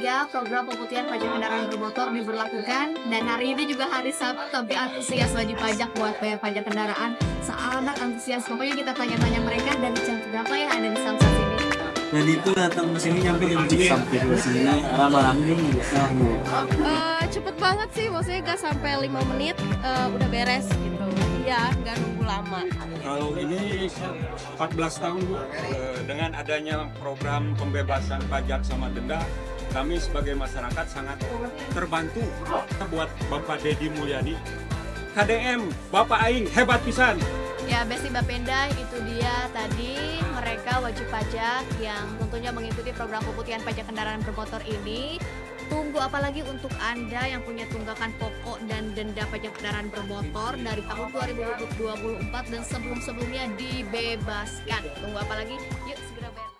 saja program pemutihan pajak kendaraan bermotor diberlakukan, dan hari ini juga hari Sabtu, tapi antusias wajib pajak buat bayar pajak kendaraan sangat antusias. Pokoknya kita tanya-tanya mereka dari jam berapa ya ada di Samsat ini. Dan itu datang ke sini nyampe jam 3 sampai ke sini ramah-ramah bisa. Cepet banget sih, maksudnya gak sampai 5 menit udah beres gitu. Iya, gak nunggu lama. Kalau ini 14 tahun Bu, dengan adanya program pembebasan pajak sama denda, kami sebagai masyarakat sangat terbantu. Buat Bapak Dedi Mulyadi, KDM, Bapak Aing hebat pisan. Ya, Besti Bapenda, itu dia tadi mereka wajib pajak yang tentunya mengikuti program pemutihan pajak kendaraan bermotor ini. Tunggu apalagi untuk Anda yang punya tunggakan pokok dan denda pajak kendaraan bermotor dari tahun 2024 dan sebelum-sebelumnya dibebaskan. Tunggu apalagi? Yuk